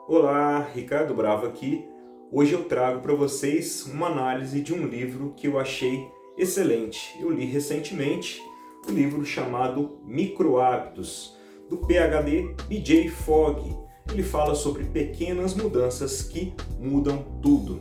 Olá, Ricardo Bravo aqui. Hoje eu trago para vocês uma análise de um livro que eu achei excelente. Eu li recentemente um livro chamado Micro Hábitos, do PhD BJ Fogg. Ele fala sobre pequenas mudanças que mudam tudo.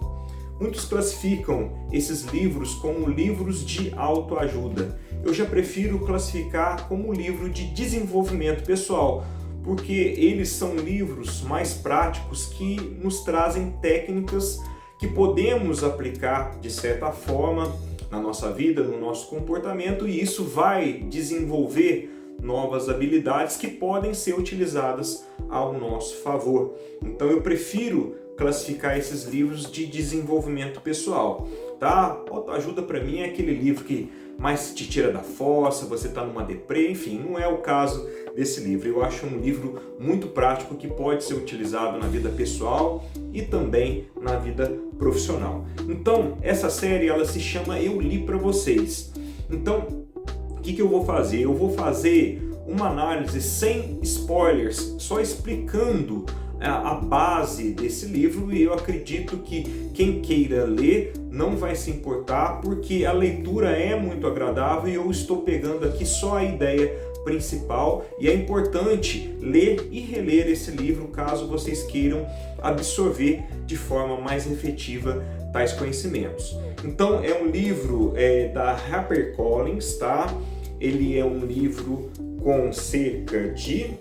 Muitos classificam esses livros como livros de autoajuda. Eu já prefiro classificar como livro de desenvolvimento pessoal, porque eles são livros mais práticos que nos trazem técnicas que podemos aplicar de certa forma na nossa vida, no nosso comportamento, e isso vai desenvolver novas habilidades que podem ser utilizadas ao nosso favor. Então eu prefiro classificar esses livros de desenvolvimento pessoal, tá? Autoajuda para mim é aquele livro que mais te tira da fossa, você está numa deprê, enfim, não é o caso desse livro. Eu acho um livro muito prático que pode ser utilizado na vida pessoal e também na vida profissional. Então, essa série ela se chama Eu Li Para Vocês. Então, o que eu vou fazer? Eu vou fazer uma análise sem spoilers, só explicando a base desse livro, e eu acredito que quem queira ler não vai se importar, porque a leitura é muito agradável e eu estou pegando aqui só a ideia principal, e é importante ler e reler esse livro caso vocês queiram absorver de forma mais efetiva tais conhecimentos. Então é um livro da HarperCollins, tá? Ele é um livro com cerca de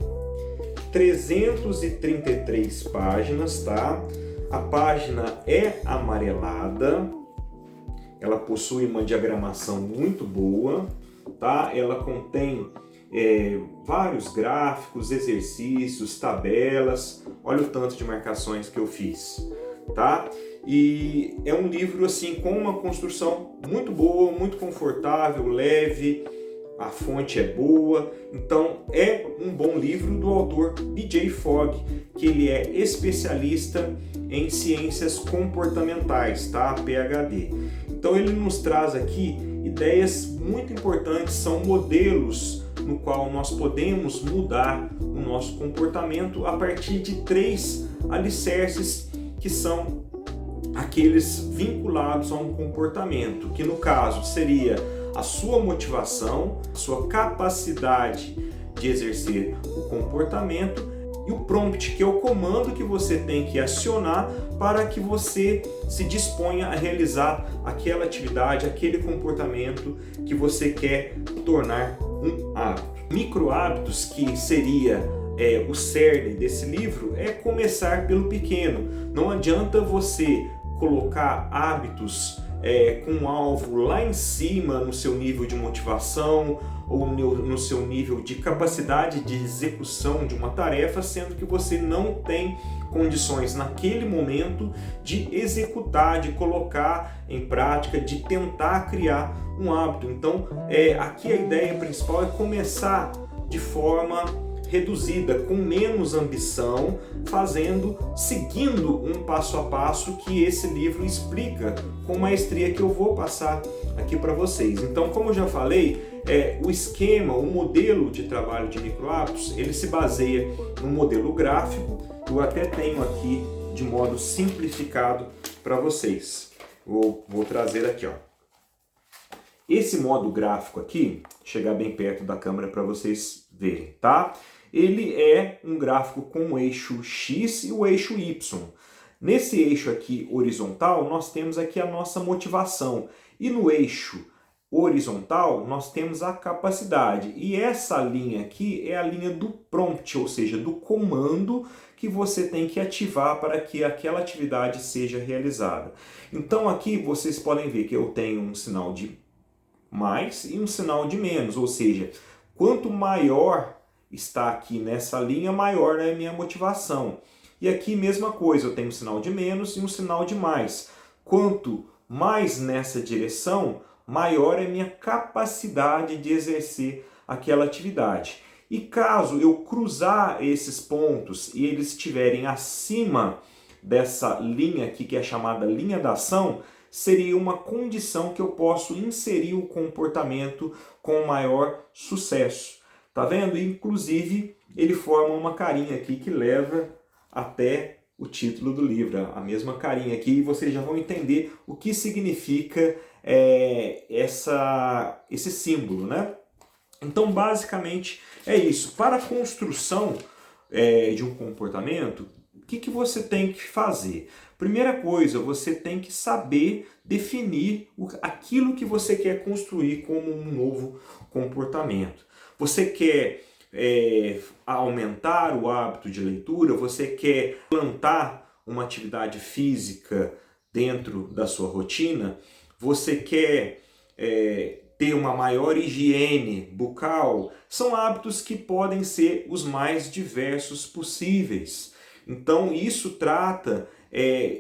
333 páginas, tá? A página é amarelada, ela possui uma diagramação muito boa, tá? Ela contém vários gráficos, exercícios, tabelas. Olha o tanto de marcações que eu fiz, tá? E é um livro assim com uma construção muito boa, muito confortável, leve. A fonte é boa, então é um bom livro do autor BJ Fogg, que ele é especialista em ciências comportamentais, tá? PhD. Então ele nos traz aqui ideias muito importantes, são modelos no qual nós podemos mudar o nosso comportamento a partir de 3 alicerces que são aqueles vinculados a um comportamento, que no caso seria a sua motivação, a sua capacidade de exercer o comportamento, e o prompt, que é o comando que você tem que acionar para que você se disponha a realizar aquela atividade, aquele comportamento que você quer tornar um hábito. Micro hábitos, que seria o cerne desse livro, é começar pelo pequeno. Não adianta você colocar hábitos com um alvo lá em cima no seu nível de motivação ou no seu nível de capacidade de execução de uma tarefa, sendo que você não tem condições naquele momento de executar, de colocar em prática, de tentar criar um hábito. Então, aqui a ideia principal é começar de forma reduzida, com menos ambição, seguindo um passo a passo que esse livro explica com maestria, que eu vou passar aqui para vocês. Então, como eu já falei, o esquema, o modelo de trabalho de microhábitos, ele se baseia no modelo gráfico. Eu até tenho aqui de modo simplificado para vocês. Vou trazer aqui, ó. Esse modo gráfico aqui, chegar bem perto da câmera para vocês verem, tá? Ele é um gráfico com o eixo X e o eixo Y. Nesse eixo aqui horizontal, nós temos aqui a nossa motivação. E no eixo horizontal, nós temos a capacidade. E essa linha aqui é a linha do prompt, ou seja, do comando que você tem que ativar para que aquela atividade seja realizada. Então aqui vocês podem ver que eu tenho um sinal de mais e um sinal de menos, ou seja, quanto maior está aqui nessa linha, maior é a minha motivação. E aqui mesma coisa, eu tenho um sinal de menos e um sinal de mais. Quanto mais nessa direção, maior é a minha capacidade de exercer aquela atividade. E caso eu cruzar esses pontos e eles estiverem acima dessa linha aqui, que é chamada linha da ação, seria uma condição que eu posso inserir o comportamento com maior sucesso. Tá vendo? Inclusive, ele forma uma carinha aqui que leva até o título do livro, a mesma carinha aqui, e vocês já vão entender o que significa esse símbolo, né? Então, basicamente, é isso. Para a construção de um comportamento, o que você tem que fazer? Primeira coisa, você tem que saber definir aquilo que você quer construir como um novo comportamento. Você quer aumentar o hábito de leitura? Você quer plantar uma atividade física dentro da sua rotina? Você quer ter uma maior higiene bucal? São hábitos que podem ser os mais diversos possíveis. Então isso trata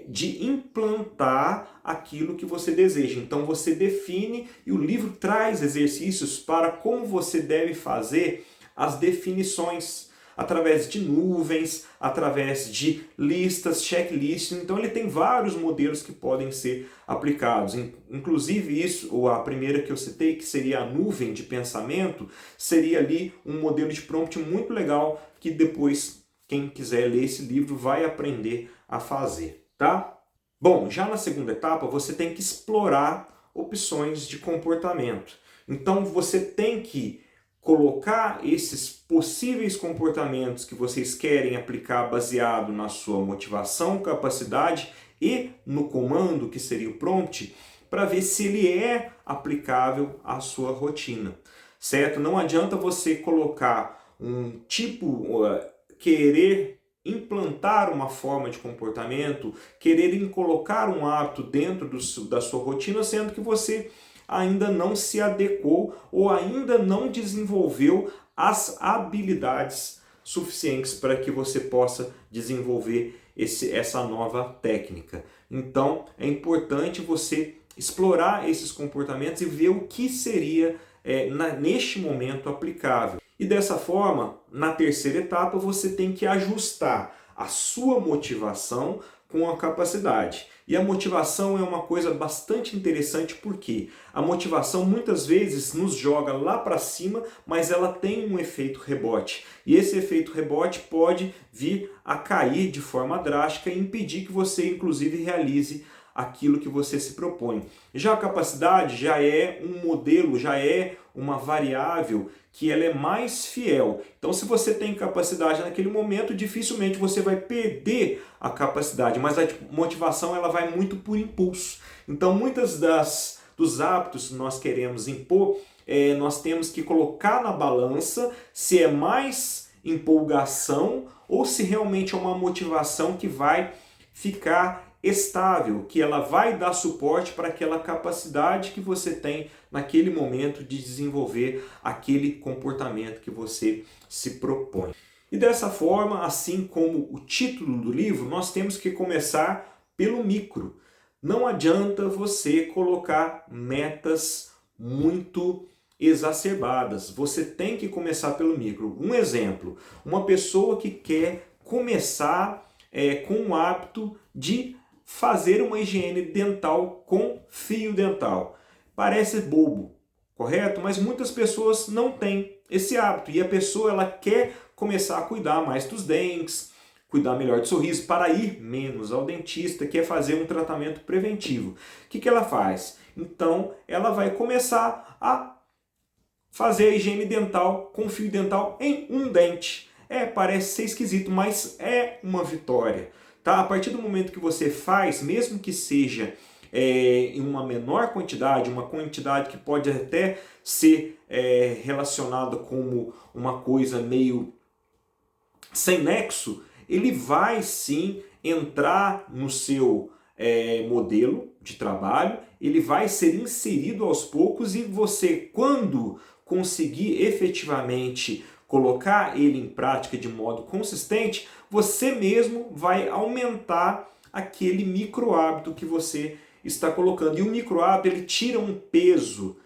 de implantar aquilo que você deseja. Então você define e o livro traz exercícios para como você deve fazer as definições através de nuvens, através de listas, checklists. Então ele tem vários modelos que podem ser aplicados. Inclusive isso, ou a primeira que eu citei, que seria a nuvem de pensamento, seria ali um modelo de prompt muito legal que depois quem quiser ler esse livro vai aprender a fazer, tá? Bom, já na segunda etapa você tem que explorar opções de comportamento. Então você tem que colocar esses possíveis comportamentos que vocês querem aplicar baseado na sua motivação, capacidade e no comando, que seria o prompt, para ver se ele é aplicável à sua rotina, certo? Não adianta você colocar um tipo, querer implantar uma forma de comportamento, querer colocar um hábito dentro da sua rotina, sendo que você ainda não se adequou ou ainda não desenvolveu as habilidades suficientes para que você possa desenvolver essa nova técnica. Então é importante você explorar esses comportamentos e ver o que seria neste momento aplicável. E dessa forma, na terceira etapa, você tem que ajustar a sua motivação com a capacidade. E a motivação é uma coisa bastante interessante porque a motivação muitas vezes nos joga lá para cima, mas ela tem um efeito rebote. E esse efeito rebote pode vir a cair de forma drástica e impedir que você, inclusive, realize aquilo que você se propõe. Já a capacidade já é um modelo, já é uma variável que ela é mais fiel. Então, se você tem capacidade naquele momento, dificilmente você vai perder a capacidade, mas a motivação ela vai muito por impulso. Então, muitas dos hábitos que nós queremos impor, nós temos que colocar na balança se é mais empolgação ou se realmente é uma motivação que vai ficar estável, que ela vai dar suporte para aquela capacidade que você tem naquele momento de desenvolver aquele comportamento que você se propõe. E dessa forma, assim como o título do livro, nós temos que começar pelo micro. Não adianta você colocar metas muito exacerbadas. Você tem que começar pelo micro. Um exemplo, uma pessoa que quer começar com o hábito de fazer uma higiene dental com fio dental. Parece bobo, correto? Mas muitas pessoas não têm esse hábito e a pessoa ela quer começar a cuidar mais dos dentes, cuidar melhor do sorriso, para ir menos ao dentista, quer fazer um tratamento preventivo. O que ela faz? Então ela vai começar a fazer a higiene dental com fio dental em um dente. Parece ser esquisito, mas é uma vitória. Tá? A partir do momento que você faz, mesmo que seja em uma menor quantidade, uma quantidade que pode até ser relacionada como uma coisa meio sem nexo, ele vai sim entrar no seu modelo de trabalho, ele vai ser inserido aos poucos e você, quando conseguir efetivamente colocar ele em prática de modo consistente, você mesmo vai aumentar aquele micro hábito que você está colocando. E o micro hábito ele tira um peso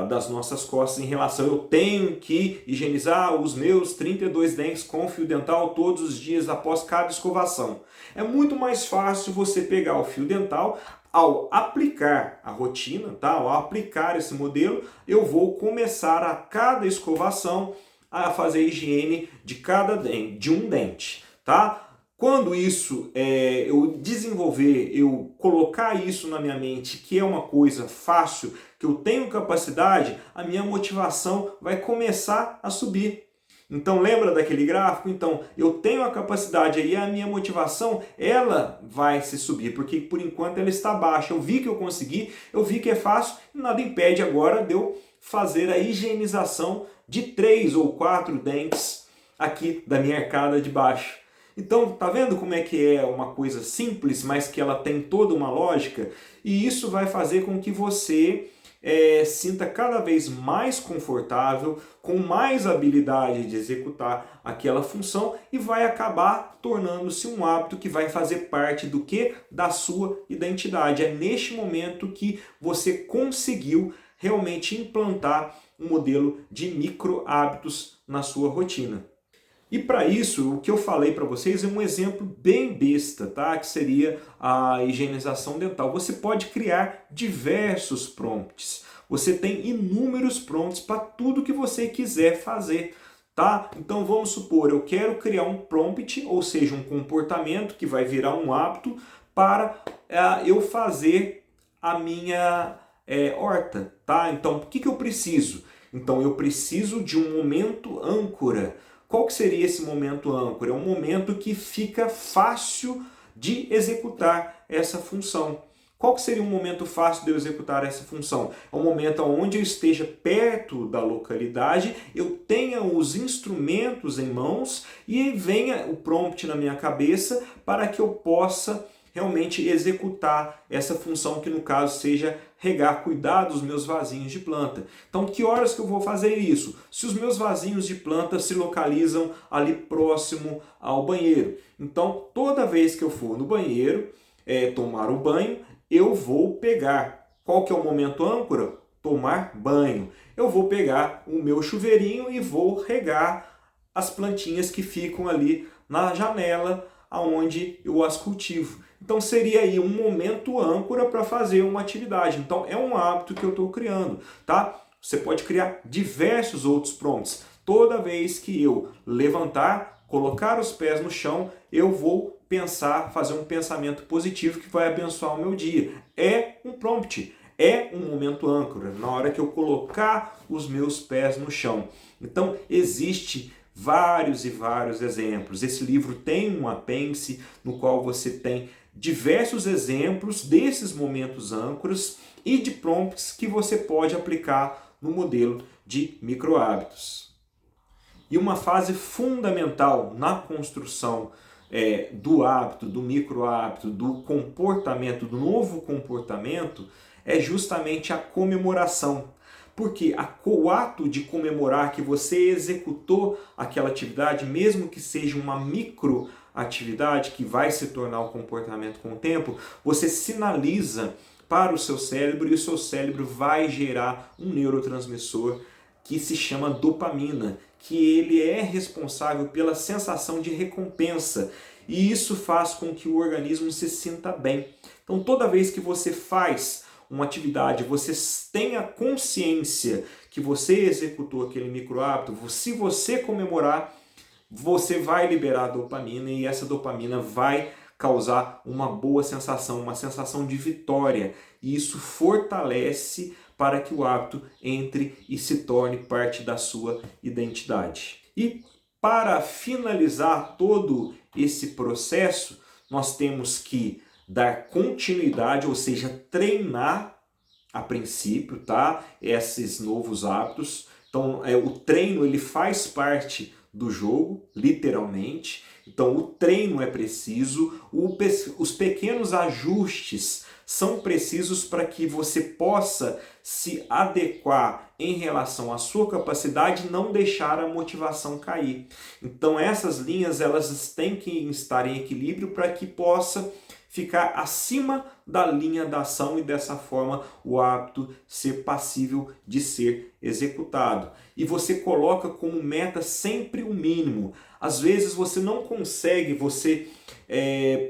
das nossas costas em relação eu tenho que higienizar os meus 32 dentes com fio dental todos os dias após cada escovação. É muito mais fácil você pegar o fio dental, ao aplicar a rotina, tá? Ao aplicar esse modelo, eu vou começar a cada escovação a fazer a higiene de cada dente, de um dente, tá? Quando isso eu desenvolver, eu colocar isso na minha mente, que é uma coisa fácil, que eu tenho capacidade, a minha motivação vai começar a subir. Então lembra daquele gráfico? Então eu tenho a capacidade aí, a minha motivação, ela vai se subir, porque por enquanto ela está baixa. Eu vi que eu consegui, eu vi que é fácil, e nada impede agora de eu fazer a higienização de 3 ou 4 dentes aqui da minha arcada de baixo. Então, tá vendo como é que é uma coisa simples, mas que ela tem toda uma lógica? E isso vai fazer com que você sinta cada vez mais confortável, com mais habilidade de executar aquela função e vai acabar tornando-se um hábito que vai fazer parte do que? Da sua identidade. É neste momento que você conseguiu realmente implantar um modelo de micro hábitos na sua rotina. E para isso, o que eu falei para vocês é um exemplo bem besta, tá? Que seria a higienização dental. Você pode criar diversos prompts. Você tem inúmeros prompts para tudo que você quiser fazer, tá? Então vamos supor, eu quero criar um prompt, ou seja, um comportamento que vai virar um hábito para eu fazer a minha horta, tá? Então, o que eu preciso? Então, eu preciso de um momento âncora. Qual que seria esse momento âncora? É um momento que fica fácil de executar essa função. Qual que seria um momento fácil de eu executar essa função? É um momento onde eu esteja perto da localidade, eu tenha os instrumentos em mãos e venha o prompt na minha cabeça para que eu possa realmente executar essa função que no caso seja regar, cuidar dos meus vasinhos de planta. Então, que horas que eu vou fazer isso? Se os meus vasinhos de planta se localizam ali próximo ao banheiro. Então, toda vez que eu for no banheiro, tomar o banho, eu vou pegar. Qual que é o momento âncora? Tomar banho. Eu vou pegar o meu chuveirinho e vou regar as plantinhas que ficam ali na janela, aonde eu as cultivo. Então seria aí um momento âncora para fazer uma atividade. Então é um hábito que eu estou criando, tá? Você pode criar diversos outros prompts. Toda vez que eu levantar, colocar os pés no chão, eu vou pensar, fazer um pensamento positivo que vai abençoar o meu dia. É um prompt, é um momento âncora, na hora que eu colocar os meus pés no chão. Então existe vários e vários exemplos. Esse livro tem um apêndice no qual você tem diversos exemplos desses momentos âncoras e de prompts que você pode aplicar no modelo de microhábitos. E uma fase fundamental na construção do hábito, do microhábito, do comportamento, do novo comportamento, é justamente a comemoração. Porque o ato de comemorar que você executou aquela atividade, mesmo que seja uma microatividade que vai se tornar um comportamento com o tempo, você sinaliza para o seu cérebro e o seu cérebro vai gerar um neurotransmissor que se chama dopamina, que ele é responsável pela sensação de recompensa. E isso faz com que o organismo se sinta bem. Então toda vez que você faz uma atividade, você tenha consciência que você executou aquele micro hábito, se você comemorar, você vai liberar dopamina e essa dopamina vai causar uma boa sensação, uma sensação de vitória. E isso fortalece para que o hábito entre e se torne parte da sua identidade. E para finalizar todo esse processo, nós temos que dar continuidade, ou seja, treinar a princípio, tá? Esses novos hábitos. Então, o treino ele faz parte do jogo, literalmente. Então, o treino é preciso, os pequenos ajustes são precisos para que você possa se adequar em relação à sua capacidade e não deixar a motivação cair. Então, essas linhas elas têm que estar em equilíbrio para que possa ficar acima da linha da ação e dessa forma o hábito ser passível de ser executado. E você coloca como meta sempre o mínimo. Às vezes você não consegue,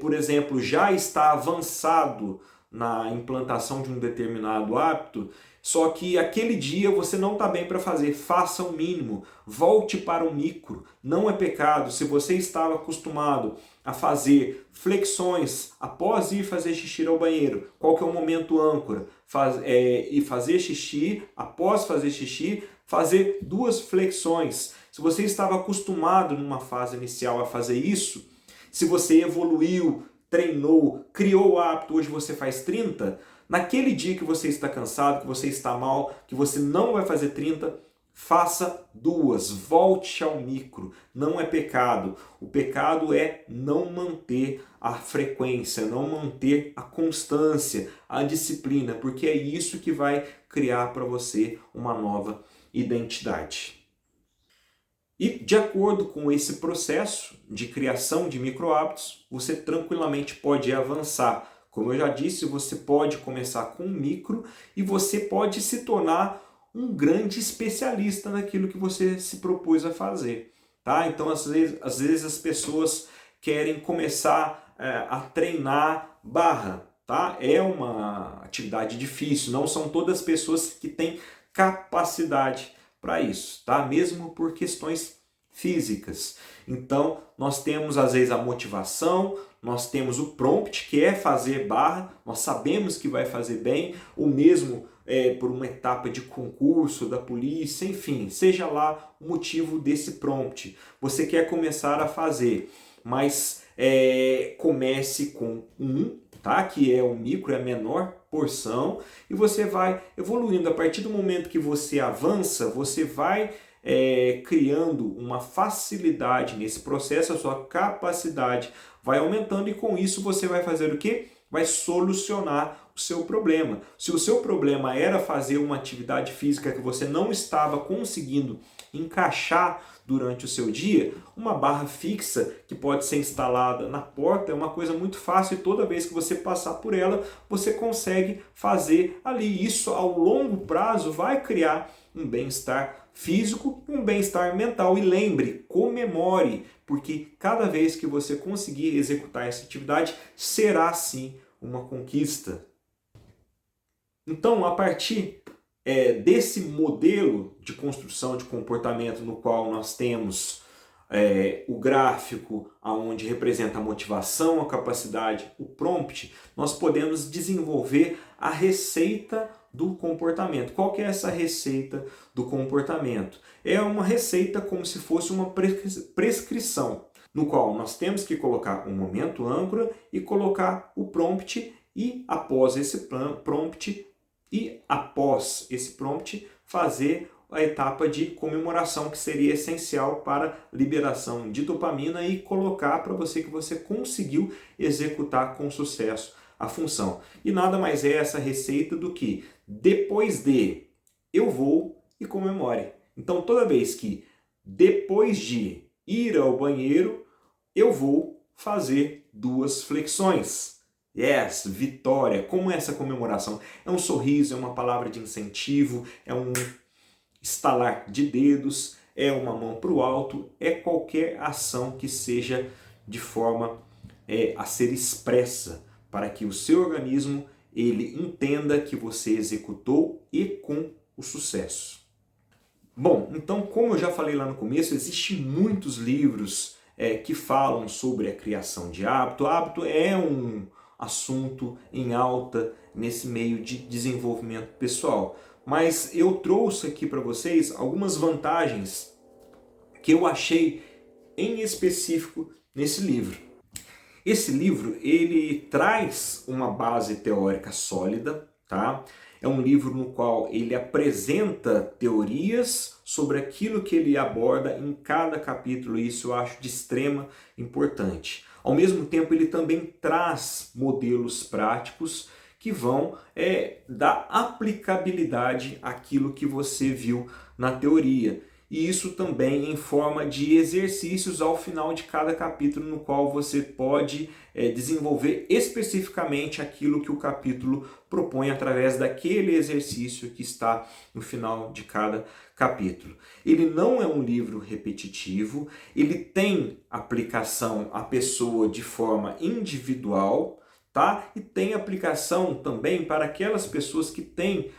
por exemplo, já está avançado na implantação de um determinado hábito, só que aquele dia você não está bem para fazer, faça o mínimo, volte para o micro, não é pecado. Se você estava acostumado a fazer flexões após ir fazer xixi ao banheiro. Qual que é o momento âncora? E fazer xixi, após fazer xixi, fazer 2 flexões. Se você estava acostumado numa fase inicial a fazer isso, se você evoluiu, treinou, criou o hábito, hoje você faz 30, naquele dia que você está cansado, que você está mal, que você não vai fazer 30, faça 2, volte ao micro. Não é pecado. O pecado é não manter a frequência, não manter a constância, a disciplina, porque é isso que vai criar para você uma nova identidade. E de acordo com esse processo de criação de micro-hábitos, você tranquilamente pode avançar. Como eu já disse, você pode começar com um micro e você pode se tornar um grande especialista naquilo que você se propôs a fazer. Tá? Então, às vezes as pessoas querem começar a treinar barra. Tá? É uma atividade difícil, não são todas as pessoas que têm capacidade para isso, tá? Mesmo por questões físicas. Então, nós temos às vezes a motivação, nós temos o prompt, que é fazer barra, nós sabemos que vai fazer bem, ou mesmo por uma etapa de concurso da polícia, enfim, seja lá o motivo desse prompt. Você quer começar a fazer, mas comece com tá? Que é o micro, é a menor porção, e você vai evoluindo. A partir do momento que você avança, você vai criando uma facilidade nesse processo, a sua capacidade vai aumentando e com isso você vai fazer o quê? Vai solucionar o seu problema. Se o seu problema era fazer uma atividade física que você não estava conseguindo encaixar durante o seu dia, uma barra fixa que pode ser instalada na porta é uma coisa muito fácil e toda vez que você passar por ela, você consegue fazer ali. Isso ao longo prazo vai criar um bem-estar físico e um bem-estar mental. E lembre, comemore, porque cada vez que você conseguir executar essa atividade, será sim uma conquista. Então, a partir desse modelo de construção de comportamento no qual nós temos o gráfico onde representa a motivação, a capacidade, o prompt, nós podemos desenvolver a receita do comportamento. Qual que é essa receita do comportamento? É uma receita como se fosse uma prescrição, no qual nós temos que colocar um momento âncora e colocar o prompt e após esse prompt fazer a etapa de comemoração, que seria essencial para liberação de dopamina e colocar para você que você conseguiu executar com sucesso a função. E nada mais é essa receita do que depois de eu vou e comemore. Então toda vez que depois de ir ao banheiro eu vou fazer 2 flexões. Yes, vitória. Como é essa comemoração? É um sorriso, é uma palavra de incentivo, é um estalar de dedos, é uma mão para o alto, é qualquer ação que seja de forma a ser expressa para que o seu organismo ele entenda que você executou e com o sucesso. Bom, então como eu já falei lá no começo, existem muitos livros que falam sobre a criação de hábito. O hábito é um assunto em alta nesse meio de desenvolvimento pessoal. Mas eu trouxe aqui para vocês algumas vantagens que eu achei em específico nesse livro. Esse livro ele traz uma base teórica sólida, tá? É um livro no qual ele apresenta teorias sobre aquilo que ele aborda em cada capítulo, e isso eu acho de extrema importância. Ao mesmo tempo, ele também traz modelos práticos que vão dar aplicabilidade àquilo que você viu na teoria. E isso também em forma de exercícios ao final de cada capítulo, no qual você pode desenvolver especificamente aquilo que o capítulo propõe através daquele exercício que está no final de cada capítulo. Ele não é um livro repetitivo, ele tem aplicação à pessoa de forma individual, tá? E tem aplicação também para aquelas pessoas que têm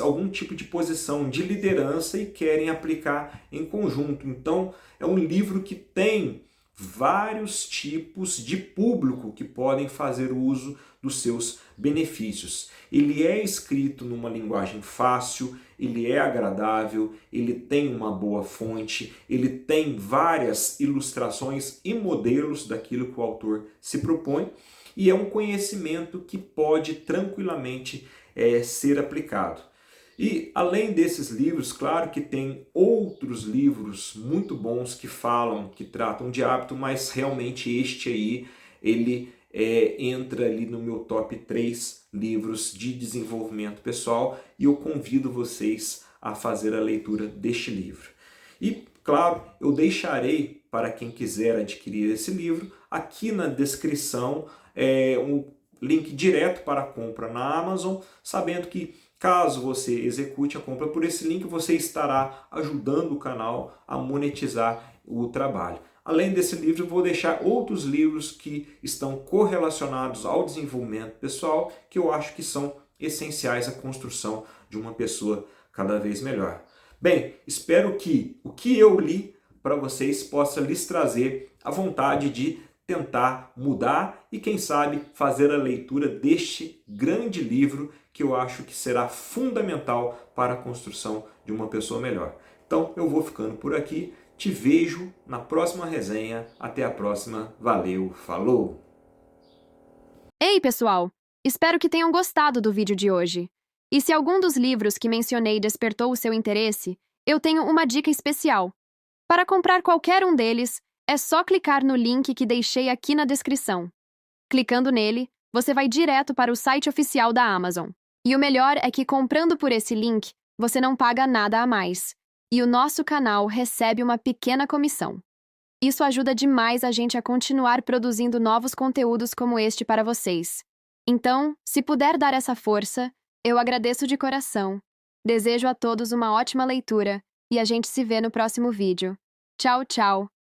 algum tipo de posição de liderança e querem aplicar em conjunto. Então, é um livro que tem vários tipos de público que podem fazer uso dos seus benefícios. Ele é escrito numa linguagem fácil, ele é agradável, ele tem uma boa fonte, ele tem várias ilustrações e modelos daquilo que o autor se propõe, e é um conhecimento que pode tranquilamente ser aplicado. E além desses livros, claro que tem outros livros muito bons que falam, que tratam de hábito, mas realmente este aí, ele entra ali no meu top 3 livros de desenvolvimento pessoal, e eu convido vocês a fazer a leitura deste livro. E, claro, eu deixarei para quem quiser adquirir esse livro, aqui na descrição, um link direto para a compra na Amazon, sabendo que caso você execute a compra por esse link, você estará ajudando o canal a monetizar o trabalho. Além desse livro, eu vou deixar outros livros que estão correlacionados ao desenvolvimento pessoal, que eu acho que são essenciais à construção de uma pessoa cada vez melhor. Bem, espero que o que eu li para vocês possa lhes trazer a vontade de tentar mudar e, quem sabe, fazer a leitura deste grande livro que eu acho que será fundamental para a construção de uma pessoa melhor. Então, eu vou ficando por aqui. Te vejo na próxima resenha. Até a próxima. Valeu, falou! Ei, pessoal! Espero que tenham gostado do vídeo de hoje. E se algum dos livros que mencionei despertou o seu interesse, eu tenho uma dica especial. Para comprar qualquer um deles, é só clicar no link que deixei aqui na descrição. Clicando nele, você vai direto para o site oficial da Amazon. E o melhor é que comprando por esse link, você não paga nada a mais. E o nosso canal recebe uma pequena comissão. Isso ajuda demais a gente a continuar produzindo novos conteúdos como este para vocês. Então, se puder dar essa força, eu agradeço de coração. Desejo a todos uma ótima leitura e a gente se vê no próximo vídeo. Tchau, tchau!